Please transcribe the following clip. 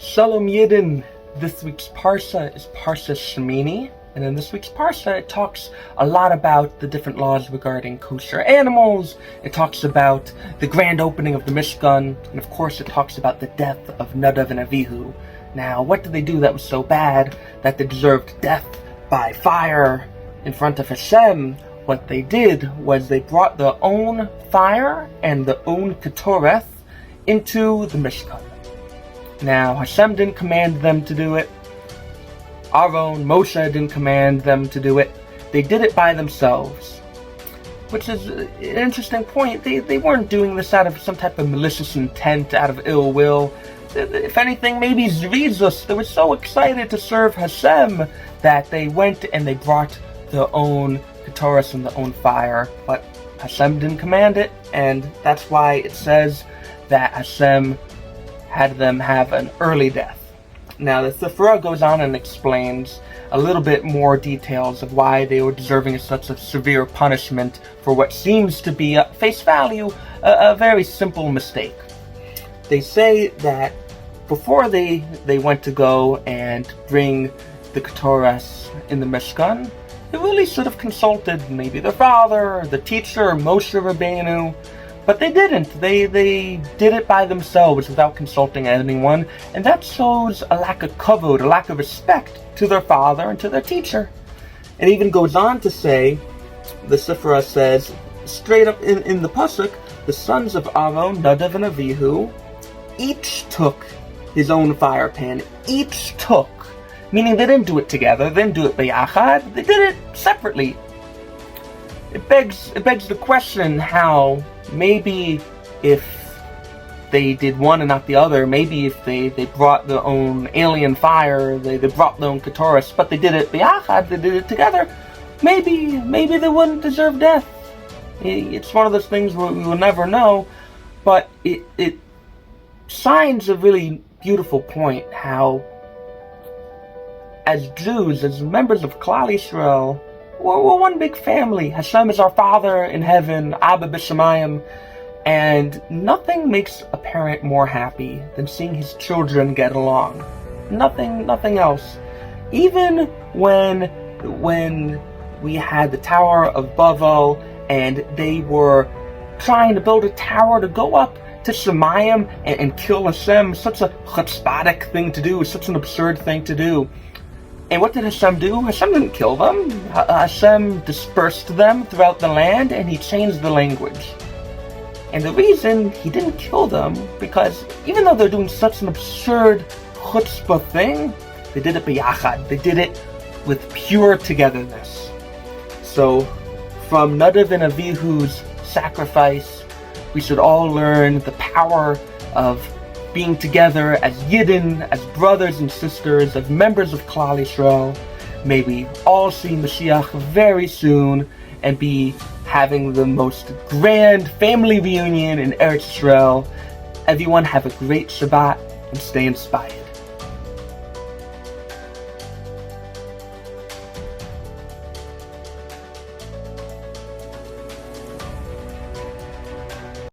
Shalom Yidden. This week's Parsha is Parsha Shemini, and in this week's Parsha it talks a lot about the different laws regarding kosher animals. It talks about the grand opening of the Mishkan, and of course it talks about the death of Nadav and Avihu. Now, what did they do that was so bad that they deserved death by fire in front of Hashem? What they did was they brought their own fire and their own ketoreth into the Mishkan. Now, Hashem didn't command them to do it. Aaron, Moshe didn't command them to do it. They did it by themselves. Which is an interesting point. They weren't doing this out of some type of malicious intent, out of ill will. If anything, maybe Zrizus, they were so excited to serve Hashem that they went and they brought their own Ketorah and their own fire. But Hashem didn't command it, and that's why it says that Hashem had them have an early death. Now, the Sephirah goes on and explains a little bit more details of why they were deserving of such a severe punishment for what seems to be, at face value, a very simple mistake. They say that before they went to go and bring the Ketorahs in the Mishkan, they really should have consulted maybe their father, the teacher, Moshe Rabbeinu, but they didn't. They did it by themselves without consulting anyone, and that shows a lack of kavod, a lack of respect to their father and to their teacher. It even goes on to say, the Sephirah says, straight up in the pasuk, the sons of Aaron, Nadav and Avihu, each took his own fire pan. Each took, meaning they didn't do it together, they didn't do it b'yachad, they did it separately. It begs the question how maybe if they did one and not the other, maybe if they brought their own alien fire, they brought their own Ketorah, but they did it b'yachad, they did it together, maybe they wouldn't deserve death. It's one of those things where we will never know, but it shines a really beautiful point how as Jews, as members of Klal Yisrael, we're one big family. Hashem is our Father in heaven, Abba B'Shamayim, and nothing makes a parent more happy than seeing his children get along. Nothing else. Even when we had the Tower of Babel and they were trying to build a tower to go up to Shemayim and kill Hashem, such a chutzpahdik thing to do, such an absurd thing to do. And what did Hashem do? Hashem didn't kill them. Hashem dispersed them throughout the land, and he changed the language. And the reason he didn't kill them, because even though they're doing such an absurd chutzpah thing, they did it b'yachad. They did it with pure togetherness. So, from Nadav and Avihu's sacrifice, we should all learn the power of being together as Yidden, as brothers and sisters, as members of Klal Yisrael. May we all see Mashiach very soon and be having the most grand family reunion in Eretz Yisrael. Everyone have a great Shabbat and stay inspired.